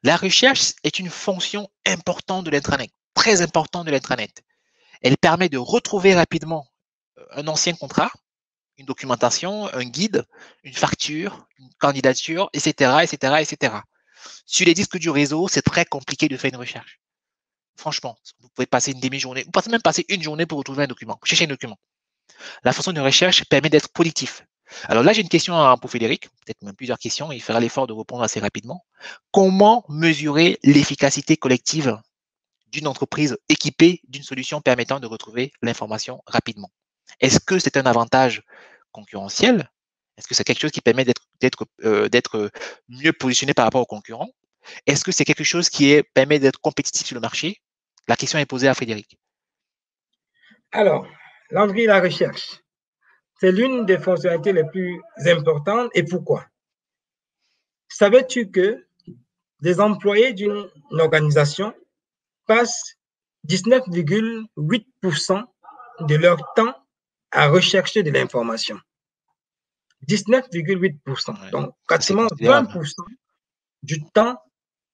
La recherche est une fonction importante de l'intranet, très importante de l'intranet. Elle permet de retrouver rapidement un ancien contrat, une documentation, un guide, une facture, une candidature, etc., etc., etc. Sur les disques du réseau, c'est très compliqué de faire une recherche. Franchement, vous pouvez passer une demi-journée, vous pouvez même passer une journée pour retrouver un document, chercher un document. La fonction de recherche permet d'être productif. Alors là, j'ai une question pour Frédéric, peut-être même plusieurs questions, il fera l'effort de répondre assez rapidement. Comment mesurer l'efficacité collective d'une entreprise équipée d'une solution permettant de retrouver l'information rapidement? Est-ce que c'est un avantage concurrentiel? Est-ce que c'est quelque chose qui permet d'être mieux positionné par rapport aux concurrents? Est-ce que c'est quelque chose qui permet d'être compétitif sur le marché? La question est posée à Frédéric. Alors, l'entrée et la recherche, c'est l'une des fonctionnalités les plus importantes. Et pourquoi? Savais-tu que les employés d'une organisation passent 19,8% de leur temps à rechercher de l'information? 19,8%. Ouais. Donc, pratiquement 20% du temps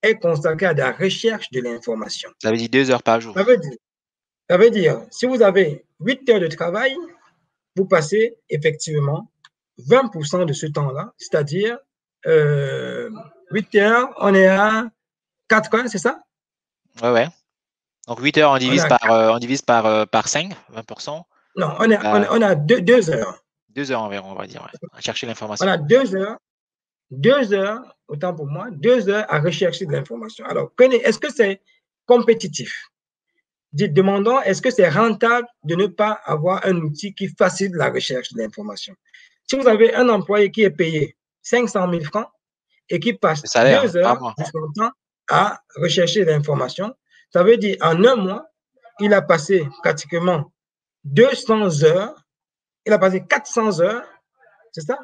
est consacré à la recherche de l'information. Ça veut dire 2 heures par jour. Ça veut dire, si vous avez 8 heures de travail, vous passez effectivement 20% de ce temps-là, c'est-à-dire 8 heures, on est à 4 heures, c'est ça? Ouais. Donc 8 heures, on divise par 5, 20%. Non, on a 2 heures. 2 heures environ, on va dire, ouais, à chercher l'information. On a 2 heures, autant pour moi, 2 heures à rechercher de l'information. Alors, est-ce que c'est compétitif? Demandons, est-ce que c'est rentable de ne pas avoir un outil qui facilite la recherche de l'information? Si vous avez un employé qui est payé 500 000 francs et qui passe 2 heures de son temps à rechercher l'information, ça veut dire en un mois, il a passé pratiquement 200 heures, il a passé 400 heures, c'est ça?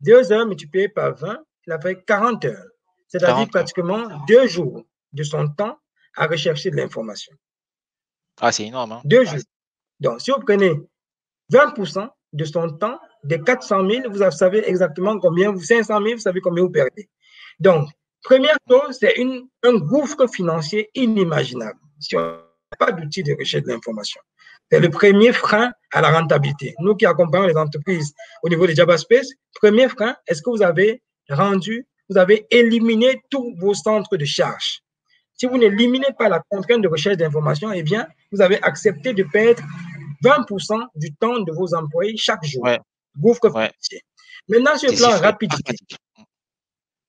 2 heures multipliées par 20, il a fait 40 heures. C'est-à-dire pratiquement 2 jours de son temps à rechercher de l'information. Ah, c'est énorme. Hein? 2 jours. Donc, si vous prenez 20% de son temps, des 400 000, vous savez exactement combien, 500 000, vous savez combien vous perdez. Donc, première chose, c'est un gouffre financier inimaginable si on n'a pas d'outils de recherche de l'information. C'est le premier frein à la rentabilité. Nous qui accompagnons les entreprises au niveau de JavaSpace, premier frein, est-ce que vous avez éliminé tous vos centres de charge? Si vous n'éliminez pas la contrainte de recherche d'information, eh bien, vous avez accepté de perdre 20% du temps de vos employés chaque jour. Ouais. Gouffre financier. Maintenant, sur le plan rapidité.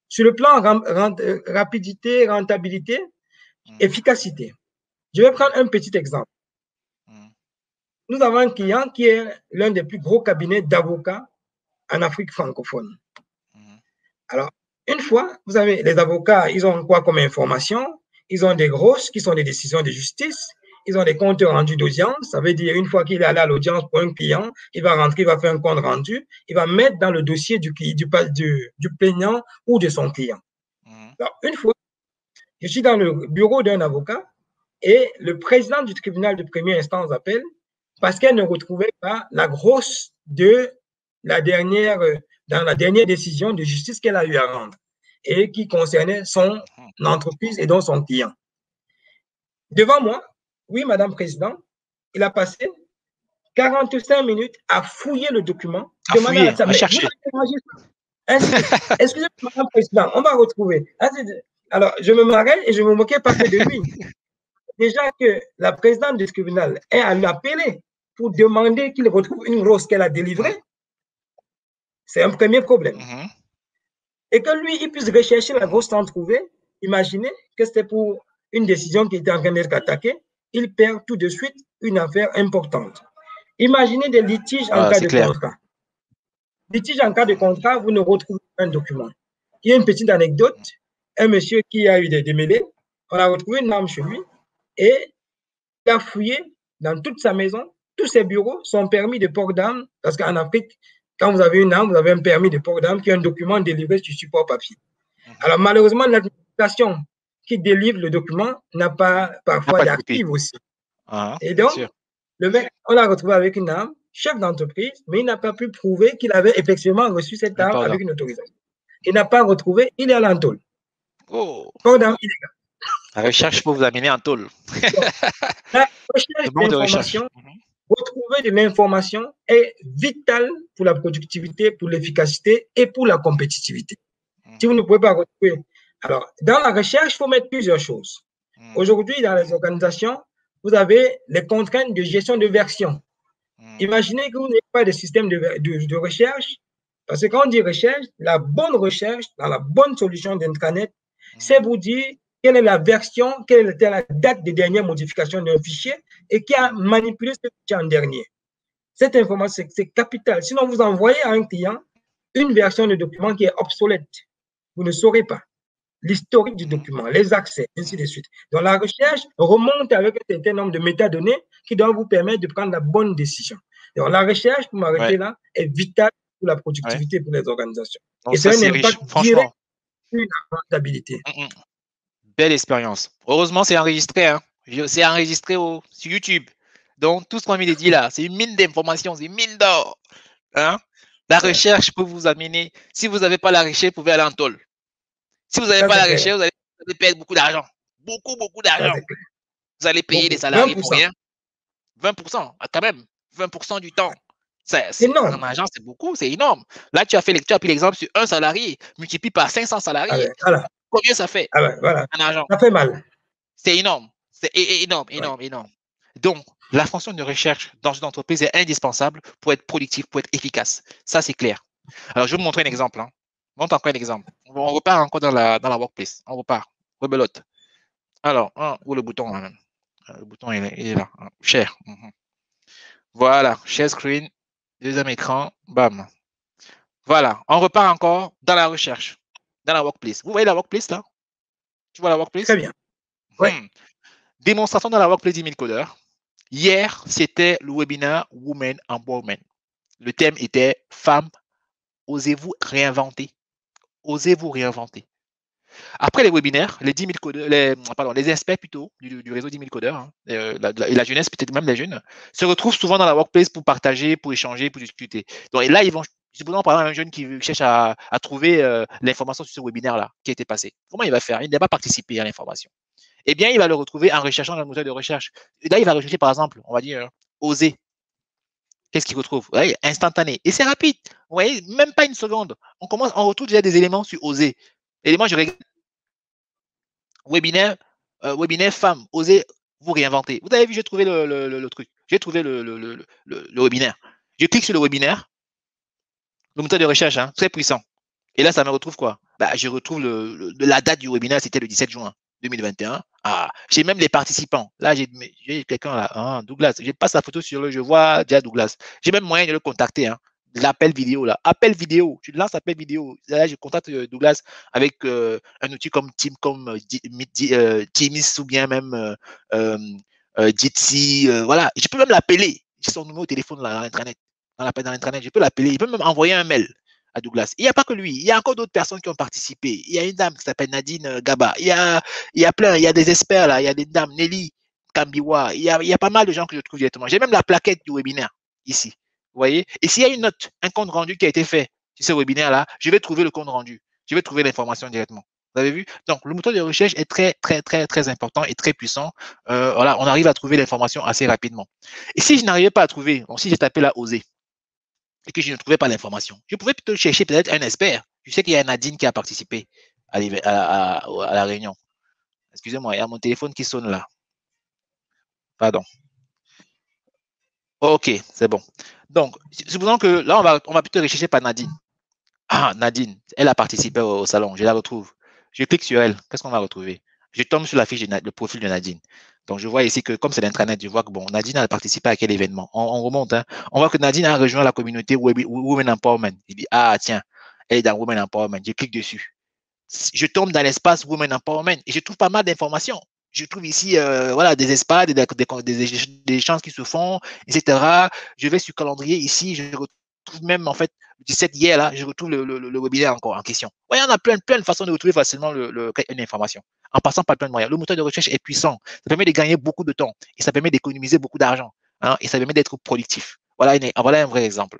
Sur le plan rapidité, rentabilité, efficacité. Je vais prendre un petit exemple. Nous avons un client qui est l'un des plus gros cabinets d'avocats en Afrique francophone. Alors, une fois, vous avez les avocats, ils ont quoi comme information? Ils ont des grosses qui sont des décisions de justice. Ils ont des comptes rendus d'audience. Ça veut dire, une fois qu'il est allé à l'audience pour un client, il va rentrer, il va faire un compte rendu. Il va mettre dans le dossier du plaignant ou de son client. Alors, une fois, je suis dans le bureau d'un avocat et le président du tribunal de première instance appelle parce qu'elle ne retrouvait pas la grosse de dans la dernière décision de justice qu'elle a eu à rendre et qui concernait son entreprise et donc son client. Devant moi, oui, Madame Président, il a passé 45 minutes à fouiller le document. À chercher. Excusez-moi, Madame Président, on va retrouver. Alors, je me marrais et je me moquais pas que de lui. Déjà que la présidente du tribunal est à l'appeler pour demander qu'il retrouve une rose qu'elle a délivrée, c'est un premier problème. Et que lui, il puisse rechercher la grosse sans trouver, imaginez que c'était pour une décision qui était en train d'être attaquée, il perd tout de suite une affaire importante. Imaginez des litiges en cas de contrat. Litige en cas de contrat, vous ne retrouvez pas un document. Il y a une petite anecdote, un monsieur qui a eu des démêlés, on a retrouvé une arme chez lui et il a fouillé dans toute sa maison, tous ses bureaux, son permis de port d'armes, parce qu'en Afrique, quand vous avez une arme, vous avez un permis de port d'armes qui est un document délivré sur support papier. Alors malheureusement, l'administration qui délivre le document n'a pas parfois d'archives aussi. Et donc, le mec, on l'a retrouvé avec une arme, chef d'entreprise, mais il n'a pas pu prouver qu'il avait effectivement reçu cette arme avec une autorisation. Il n'a pas retrouvé, il est à l'entôle. Oh. Code d'armes illégal. La recherche peut vous amener en tôle. La recherche d'information, retrouver de l'information est vital pour la productivité, pour l'efficacité et pour la compétitivité. Si vous ne pouvez pas retrouver. Alors, dans la recherche, il faut mettre plusieurs choses. Aujourd'hui, dans les organisations, vous avez les contraintes de gestion de version. Imaginez que vous n'avez pas de système de recherche, parce que quand on dit recherche, la bonne recherche, dans la bonne solution d'intranet, c'est vous dire quelle est la version, quelle était la date de dernière modification d'un fichier et qui a manipulé ce fichier en dernier. Cette information, c'est capital. Sinon, vous envoyez à un client une version de document qui est obsolète. Vous ne saurez pas l'historique du document, les accès, ainsi de suite. Donc, la recherche remonte avec un certain nombre de métadonnées qui doivent vous permettre de prendre la bonne décision. Donc, la recherche, pour m'arrêter là, est vitale pour la productivité pour les organisations. Donc, et c'est un impact direct sur la rentabilité. Belle expérience. Heureusement, c'est enregistré. Hein. C'est enregistré sur YouTube. Donc, tout ce qu'on vient de dire là, c'est une mine d'informations, c'est une mine d'or. Hein? La recherche peut vous amener. Si vous n'avez pas la recherche, vous pouvez aller en tôle. Si vous n'avez pas la recherche, vous allez perdre beaucoup d'argent. Beaucoup d'argent. Vous allez payer des salariés 20%. Pour rien. 20%, quand même. 20% du temps. En agence, c'est beaucoup, c'est énorme. Là, tu as pris l'exemple sur un salarié, multiplie par 500 salariés. Voilà. Combien ça fait voilà. en argent? Ça fait mal. C'est énorme. C'est énorme. Donc, la fonction de recherche dans une entreprise est indispensable pour être productif, pour être efficace. Ça, c'est clair. Alors, je vais vous montrer un exemple. Hein. Montre encore un exemple. On repart encore dans la workplace. On repart. Rebelote. Alors, où le bouton là même? Le bouton, il est là. Share. Voilà. Share screen. Deuxième écran. Bam. Voilà. On repart encore dans la recherche. Dans la workplace. Vous voyez la workplace là? Tu vois la workplace? Très bien. Oui. Démonstration dans la workplace 10 000 codeurs. Hier, c'était le webinaire Women Empowerment. Le thème était Femmes, osez-vous réinventer. Osez-vous réinventer. Après les webinaires, les 10 000 codeurs, les experts plutôt du réseau 10 000 codeurs, hein, et la jeunesse, peut-être même les jeunes, se retrouvent souvent dans la workplace pour partager, pour échanger, pour discuter. Donc, et là, ils vont, supposons par exemple un jeune qui cherche à trouver l'information sur ce webinaire-là qui a été passé. Comment il va faire? Il n'a pas participé à l'information. Eh bien, il va le retrouver en recherchant dans le moteur de recherche. Et là, il va rechercher, par exemple, on va dire, oser. Qu'est-ce qu'il retrouve? Ouais, instantané. Et c'est rapide. Vous voyez, même pas une seconde. On retrouve déjà des éléments sur oser. Éléments, je regarde. Webinaire femme, osez vous réinventer. Vous avez vu, j'ai trouvé le truc. J'ai trouvé le webinaire. Je clique sur le webinaire. Le moteur de recherche, hein, très puissant. Et là, ça me retrouve quoi? Je retrouve la date du webinaire, c'était le 17 juin 2021. J'ai même les participants. Là, j'ai quelqu'un là, Douglas. Je passe la photo sur je vois déjà Douglas. J'ai même moyen de le contacter. Hein. L'appel vidéo là. Appel vidéo. Tu lances appel vidéo. Là, je contacte Douglas avec un outil comme Teams ou bien même Jitsi. Voilà. Je peux même l'appeler. J'ai son numéro de téléphone là, dans l'intranet. Dans l'intranet. Je peux l'appeler. Je peux même envoyer un mail à Douglas. Il n'y a pas que lui. Il y a encore d'autres personnes qui ont participé. Il y a une dame qui s'appelle Nadine Gaba. Il y a plein. Il y a des experts là. Il y a des dames. Nelly Kambiwa. Il y a pas mal de gens que je trouve directement. J'ai même la plaquette du webinaire ici. Vous voyez? Et s'il y a une note, un compte rendu qui a été fait sur ce webinaire-là, je vais trouver le compte rendu. Je vais trouver l'information directement. Vous avez vu? Donc, le moteur de recherche est très important et très puissant. Voilà, on arrive à trouver l'information assez rapidement. Et si je n'arrivais pas à trouver, donc si j'ai tapé là, oser, et que je ne trouvais pas l'information, je pouvais plutôt chercher peut-être un expert. Je sais qu'il y a Nadine qui a participé à la réunion. Excusez-moi, il y a mon téléphone qui sonne là. Pardon. Ok, c'est bon. Donc, supposons que là, on va plutôt rechercher par Nadine. Nadine, elle a participé au salon, je la retrouve. Je clique sur elle, qu'est-ce qu'on va retrouver? Je tombe sur la fiche le profil de Nadine. Donc, je vois ici que comme c'est l'intranet, je vois que bon, Nadine a participé à quel événement? On remonte, hein. On voit que Nadine a rejoint la communauté Women Empowerment. Je dis, tiens, elle est dans Women Empowerment. Je clique dessus. Je tombe dans l'espace Women Empowerment et je trouve pas mal d'informations. Je trouve ici voilà, des espaces, des échanges qui se font, etc. Je vais sur calendrier ici, je retrouve même en fait le 17 hier, là, je retrouve le webinaire encore en question. Ouais, on a plein de façons de retrouver facilement une information en passant par plein de moyens. Le moteur de recherche est puissant. Ça permet de gagner beaucoup de temps et ça permet d'économiser beaucoup d'argent. Hein, et ça permet d'être productif. Voilà un vrai exemple.